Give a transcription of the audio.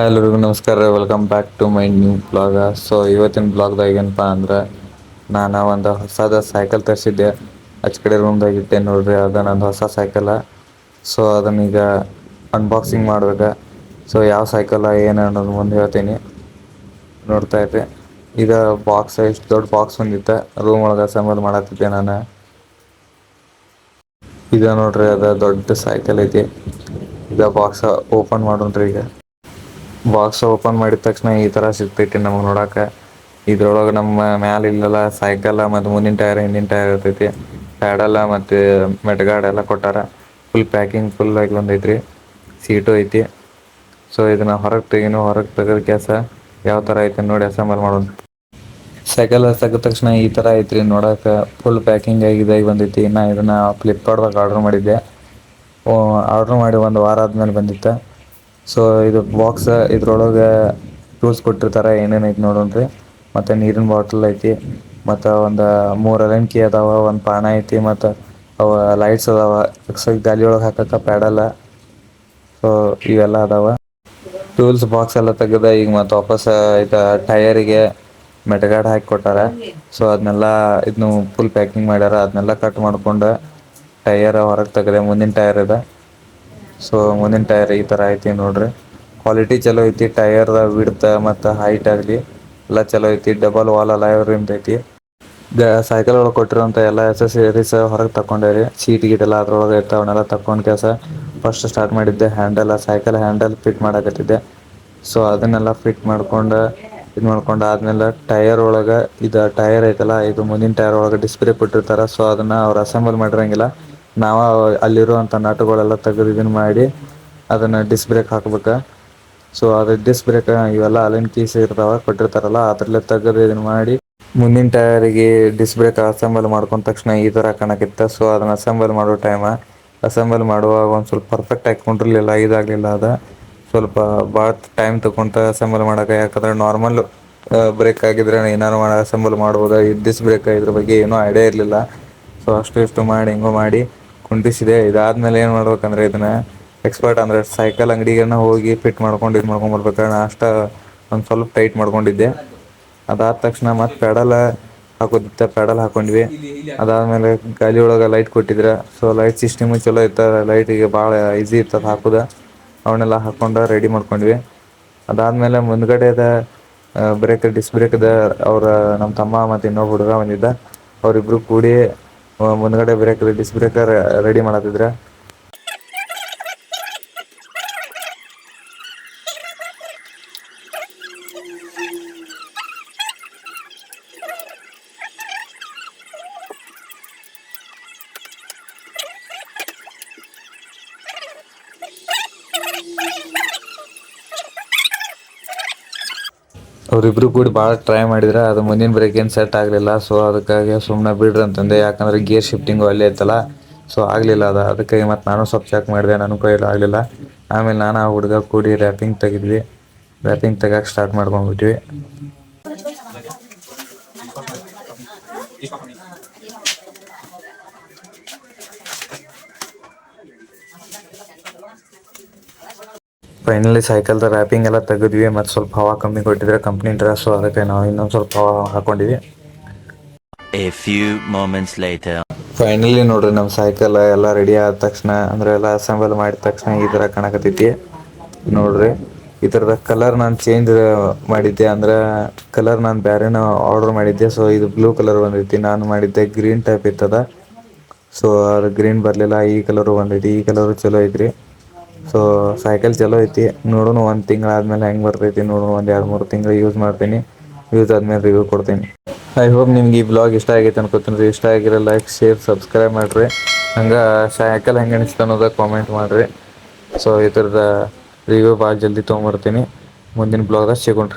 ಎಲ್ರಿಗೂ ನಮಸ್ಕಾರ, welcome back to my new blog. So ಇವತ್ತಿನ ಬ್ಲಾಗ್ದಾಗ ಏನಪ್ಪಾ ಅಂದ್ರೆ ನಾನು ಒಂದು ಹೊಸದ ಸೈಕಲ್ ತರಿಸಿದ್ದೆ. ಆಚ ಕಡೆ ರೂಮ್ದಾಗ ಇಟ್ಟೆ ನೋಡ್ರಿ, ಅದ ನಂದು ಹೊಸ ಸೈಕಲ್. ಸೊ ಅದನ್ನೀಗ ಅನ್ಬಾಕ್ಸಿಂಗ್ ಮಾಡ್ಬೇಕು. ಸೊ ಯಾವ ಸೈಕಲ್ ಏನು ಅನ್ನೋದು ಮುಂದೆ ಹೇಳ್ತೀನಿ, ನೋಡ್ತಾ ಇದ್ದೆ. ಈಗ ಬಾಕ್ಸ್ ಎಷ್ಟು ದೊಡ್ಡ ಬಾಕ್ಸ್ ಬಂದಿತ್ತು, ರೂಮ್ ಒಳಗೆ ಅಸೆಂಬಲ್ ಮಾಡತ್ತಿದ್ದೆ ನಾನು. ಈಗ ನೋಡ್ರಿ, ಅದ ದೊಡ್ಡ ಸೈಕಲ್ ಐತಿ. ಈಗ ಬಾಕ್ಸ್ ಓಪನ್ ಮಾಡೋಣ್ರಿ. ಈಗ ಬಾಕ್ಸ್ ಓಪನ್ ಮಾಡಿದ ತಕ್ಷಣ ಈ ತರ ಸಿಗ್ತೈತಿ ನಮಗೆ ನೋಡಾಕ. ಇದ್ರೊಳಗೆ ನಮ್ಮ ಮ್ಯಾಲ ಇಲ್ಲೆಲ್ಲ ಸೈಕಲ್ ಮತ್ತು ಮುಂದಿನ ಟೈರ್ ಹಿಂದಿನ ಟೈರ್ ಇರ್ತೈತಿ. ಪ್ಯಾಡಲ್ಲ ಮತ್ತು ಮೆಟ್ಗಾರ್ಡ್ ಎಲ್ಲ ಕೊಟ್ಟಾರ. ಫುಲ್ ಪ್ಯಾಕಿಂಗ್ ಫುಲ್ ಆಗಿ ಬಂದೈತ್ರಿ. ಸೀಟು ಐತಿ. ಸೊ ಇದನ್ನ ಹೊರಗೆ ತೆಗದ ಕೆಸ ಯಾವ ತರ ಐತಿ ನೋಡಿ ಅಸೆಂಬಲ್ ಮಾಡೋಣ. ಸೈಕಲ್ ತೆಗದ ತಕ್ಷಣ ಈ ತರ ಐತ್ರಿ ನೋಡಕ. ಫುಲ್ ಪ್ಯಾಕಿಂಗ್ ಆಗಿ ಬಂದೈತಿ. ನಾ ಇದನ್ನ ಫ್ಲಿಪ್ಕಾರ್ಟ್ದಾಗ ಆರ್ಡರ್ ಮಾಡಿದ್ದೆ. ಆರ್ಡ್ರ್ ಮಾಡಿ ಒಂದು ವಾರ ಆದ್ಮೇಲೆ ಬಂದಿತ್ತು. ಸೊ ಇದು ಬಾಕ್ಸ್, ಇದ್ರೊಳಗೆ ಟೂಲ್ಸ್ ಕೊಟ್ಟಿರ್ತಾರೆ. ಏನೇನೈತಿ ನೋಡೋಣ್ರಿ. ಮತ್ತು ನೀರಿನ ಬಾಟಲ್ ಐತಿ, ಮತ್ತು ಒಂದು 3 ಅಲಂಕಿ ಅದಾವ, ಒಂದು ಪಾನ ಐತಿ, ಮತ್ತು ಅವ ಲೈಟ್ಸ್ ಅದಾವ. ಗಾಲಿ ಒಳಗೆ ಹಾಕಕ್ಕೆ ಪ್ಯಾಡಲ್ಲ. ಸೊ ಇವೆಲ್ಲ ಅದಾವ. ಟೂಲ್ಸ್ ಬಾಕ್ಸ್ ಎಲ್ಲ ತೆಗೆದ ಈಗ ಮತ್ತೆ ವಾಪಸ್ ಟೈರಿಗೆ ಮೆಟಗಾರ್ಡ್ ಹಾಕಿ ಕೊಟ್ಟಾರ. ಸೊ ಅದನ್ನೆಲ್ಲ ಇದನ್ನು ಫುಲ್ ಪ್ಯಾಕಿಂಗ್ ಮಾಡ್ಯಾರ. ಅದನ್ನೆಲ್ಲ ಕಟ್ ಮಾಡ್ಕೊಂಡು ಟೈಯರ್ ಹೊರಗೆ ತೆಗೆದೆ. ಮುಂದಿನ ಟೈರ್ ಇದೆ. ಸೊ ಮುಂದಿನ ಟೈರ್ ಈ ಥರ ಐತಿ ನೋಡ್ರಿ. ಕ್ವಾಲಿಟಿ ಚಲೋ ಐತಿ. ಟೈಯರ್ ವಿಡ್ತ್ ಮತ್ತು ಹೈಟ್ ಆಗಲಿ ಎಲ್ಲ ಚಲೋ ಐತಿ. ಡಬಲ್ ವಾಲ್ ಅಲಾಯ್ ರಿಮ್ಸ್ ಐತಿ. ಸೈಕಲ್ ಒಳಗೆ ಕೊಟ್ಟಿರೋಂಥ ಎಲ್ಲ ಎಸೆಸರೀಸ್ ಹೊರಗೆ ತಗೊಂಡೇರಿ. ಸೀಟ್ ಗೀಟ್ ಎಲ್ಲ ಅದ್ರೊಳಗೆ ಇರ್ತಾವೆ. ಅವನ್ನೆಲ್ಲ ತಗೊಂಡು ಕೆಲಸ ಫಸ್ಟ್ ಸ್ಟಾರ್ಟ್ ಮಾಡಿದ್ದೆ. ಸೈಕಲ್ ಹ್ಯಾಂಡಲ್ ಫಿಟ್ ಮಾಡಕತ್ತಿದ್ದೆ. ಸೊ ಅದನ್ನೆಲ್ಲ ಫಿಟ್ ಮಾಡ್ಕೊಂಡು ಆದ್ಮೇಲೆ ಟೈಯರ್ ಒಳಗೆ ಟೈರ್ ಐತಲ್ಲ, ಇದು ಮುಂದಿನ ಟೈರ್ ಒಳಗೆ ಡಿಸ್ಪ್ಲೇ ಕೊಟ್ಟಿರ್ತಾರೆ. ಸೊ ಅದನ್ನು ಅವ್ರು ಅಸೆಂಬಲ್ ಮಾಡಿರಂಗಿಲ್ಲ. ನಾವು ಅಲ್ಲಿರುವಂಥ ನಟುಗಳೆಲ್ಲ ತೆಗೆದು ಇದನ್ನು ಮಾಡಿ ಅದನ್ನು ಡಿಸ್ಕ್ ಬ್ರೇಕ್ ಹಾಕ್ಬೇಕು. ಸೊ ಅದು ಡಿಸ್ಕ್ ಬ್ರೇಕ್ ಇವೆಲ್ಲ ಅಲೈನ್ ಕೀಸ್ ಇರ್ತಾವೆ ಕೊಟ್ಟಿರ್ತಾರಲ್ಲ, ಅದರಲ್ಲೇ ತೆಗೆದು ಇದನ್ನು ಮಾಡಿ ಮುಂದಿನ ಟೈರಿಗೆ ಡಿಸ್ಕ್ ಬ್ರೇಕ್ ಅಸೆಂಬಲ್ ಮಾಡ್ಕೊಂಡ ತಕ್ಷಣ ಈ ಥರ ಕಾಣಕ್ಕಿತ್ತು. ಸೊ ಅದನ್ನು ಅಸೆಂಬಲ್ ಮಾಡುವಾಗ ಒಂದು ಸ್ವಲ್ಪ ಪರ್ಫೆಕ್ಟ್ ಆಗಿ ಕೊಂಡಿರಲಿಲ್ಲ. ಇದಾಗಲಿಲ್ಲ. ಅದು ಸ್ವಲ್ಪ ಭಾಳ ಟೈಮ್ ತೊಗೊಂತ ಅಸೆಂಬಲ್ ಮಾಡೋಕೆ. ಯಾಕಂದರೆ ನಾರ್ಮಲ್ ಬ್ರೇಕ್ ಆಗಿದ್ರೆ ಏನಾರು ಅಸೆಂಬಲ್ ಮಾಡ್ಬೋದು. ಈ ಡಿಸ್ಕ್ ಬ್ರೇಕ್ ಇದ್ರ ಬಗ್ಗೆ ಏನೂ ಐಡಿಯಾ ಇರಲಿಲ್ಲ. ಸೊ ಅಷ್ಟು ಮಾಡಿ ಹೆಂಗೋ ಮಾಡಿ ಕುಂಟಿಸಿದೆ. ಇದಾದ್ಮೇಲೆ ಏನು ಮಾಡ್ಬೇಕಂದ್ರೆ ಇದನ್ನು ಎಕ್ಸ್ಪರ್ಟ್ ಅಂದರೆ ಸೈಕಲ್ ಅಂಗಡಿಗೆ ಹೋಗಿ ಫಿಟ್ ಮಾಡ್ಕೊಂಬರ್ಬೇಕಾದ್ರೆ ನಾನು ಅಷ್ಟು ಒಂದು ಸ್ವಲ್ಪ ಟೈಟ್ ಮಾಡ್ಕೊಂಡಿದ್ದೆ. ಅದಾದ ತಕ್ಷಣ ಮತ್ತೆ ಪೆಡಲ್ ಹಾಕೊಂಡ್ವಿ. ಅದಾದಮೇಲೆ ಗಾಲಿ ಒಳಗೆ ಲೈಟ್ ಕೊಟ್ಟಿದ್ರೆ. ಸೊ ಲೈಟ್ ಸಿಸ್ಟಮು ಚಲೋ ಇತ್ತು. ಲೈಟಿಗೆ ಭಾಳ ಈಸಿ ಇರ್ತದೆ ಹಾಕೋದು. ಅವನ್ನೆಲ್ಲ ಹಾಕ್ಕೊಂಡು ರೆಡಿ ಮಾಡ್ಕೊಂಡ್ವಿ. ಅದಾದಮೇಲೆ ಮುಂದ್ಗಡೆದ ಡಿಸ್ಕ್ ಬ್ರೇಕ್ದ ನಮ್ಮ ತಮ್ಮ ಮತ್ತು ಇನ್ನೊಬ್ಬ ಹುಡುಗ ಬಂದಿದ್ದ. ಅವರಿಬ್ಬರು ಕೂಡಿ ಮುಂದ್ಗಡೆ ಡಿಸ್ಕ್ ಬ್ರೇಕರ್ ರೆಡಿ ಮಾಡತ್ತಿದ್ರು. ಅವರಿಬ್ಬರು ಕೂಡಿ ಭಾಳ ಟ್ರೈ ಮಾಡಿದ್ರೆ ಅದು ಮುಂದಿನ ಬ್ರೇಕ್ ಏನು ಸೆಟ್ ಆಗಲಿಲ್ಲ. ಸೊ ಅದಕ್ಕಾಗಿ ಸುಮ್ಮನೆ ಬಿಡ್ರಿ ಅಂತಂದೆ. ಯಾಕಂದರೆ ಗೇರ್ ಶಿಫ್ಟಿಂಗು ಅಲ್ಲೇ ಇತ್ತಲ್ಲ. ಸೊ ಆಗಲಿಲ್ಲ ಅದು. ಅದಕ್ಕಾಗಿ ಮತ್ತು ನಾನು ಸ್ವಲ್ಪ ಚೆಕ್ ಮಾಡಿದೆ. ನನ್ನ ಕೈಯಲ್ಲಿ ಆಗಲಿಲ್ಲ. ಆಮೇಲೆ ನಾನು ಆ ಹುಡುಗ ಕೂಡಿ ರ್ಯಾಪಿಂಗ್ ತೆಗಕ್ಕೆ ಸ್ಟಾರ್ಟ್ ಮಾಡ್ಕೊಂಡ್ಬಿಟ್ವಿ. ಫೈನಲಿ ಸೈಕಲ್ದ ರ್ಯಾಪಿಂಗ್ ಎಲ್ಲ ತೆಗೆದ್ವಿ. ಮತ್ತು ಸ್ವಲ್ಪ ಹವಾ ಕಮ್ಮಿ ಕೊಟ್ಟಿದ್ರೆ ಕಂಪ್ನಿ ಡ್ರೆಸ್ಸು, ಅದಕ್ಕೆ ನಾವು ಇನ್ನೊಂದು ಸ್ವಲ್ಪ ಹವಾ ಹಾಕೊಂಡಿವಿ. A few moments later. Finally ನೋಡ್ರಿ, ನಮ್ಮ ಸೈಕಲ್ ಎಲ್ಲ ರೆಡಿ ಆದ ತಕ್ಷಣ, ಅಂದರೆ ಎಲ್ಲ ಅಸೆಂಬಲ್ ಮಾಡಿದ ತಕ್ಷಣ ಈ ಥರ ಕಾಣಕತ್ತೈತಿ ನೋಡ್ರಿ. ಈ ಥರದ ಕಲರ್ ನಾನು ಚೇಂಜ್ ಮಾಡಿದ್ದೆ. ಅಂದರೆ ಕಲರ್ ನಾನು ಬೇರೆನೋ ಆರ್ಡ್ರ್ ಮಾಡಿದ್ದೆ. ಸೊ ಇದು ಬ್ಲೂ ಕಲರ್ ಬಂದೈತಿ. ನಾನು ಮಾಡಿದ್ದೆ ಗ್ರೀನ್ ಟೈಪ್ ಇರ್ತದ. ಸೊ ಅದು ಗ್ರೀನ್ ಬರಲಿಲ್ಲ. ಈ ಕಲರು ಬಂದೈತಿ. ಈ ಕಲರು ಚಲೋ ಐತ್ರಿ. ಸೊ ಸೈಕಲ್ ಚಲೋ ಐತಿ. ನೋಡೋಣ ಒಂದು ತಿಂಗಳಾದ್ಮೇಲೆ ಹೆಂಗೆ ಬರ್ತೈತಿ ನೋಡೋಣ. ಒಂದು 2-3 ತಿಂಗಳು ಯೂಸ್ ಮಾಡ್ತೀನಿ. ಯೂಸ್ ಆದ್ಮೇಲೆ ರಿವ್ಯೂ ಕೊಡ್ತೀನಿ. ಐ ಹೋಪ್ ನಿಮ್ಗೆ ಈ ಬ್ಲಾಗ್ ಇಷ್ಟ ಆಗೈತೆ ಅನ್ಕೋತೀನಿ. ಇಷ್ಟ ಆಗಿರೋ ಲೈಕ್, ಶೇರ್, ಸಬ್ಸ್ಕ್ರೈಬ್ ಮಾಡಿರಿ. ಹಂಗೆ ಸೈಕಲ್ ಹೆಂಗೆ ಅನಿಸ್ತು ಅನ್ನೋದು ಕಾಮೆಂಟ್ ಮಾಡಿರಿ. ಸೊ ಈ ಥರದ ರಿವ್ಯೂ ಭಾಳ ಜಲ್ದಿ ತೊಗೊಂಬರ್ತೀನಿ. ಮುಂದಿನ ಬ್ಲಾಗ್ದಾಗ ಸಿಗೋಣ.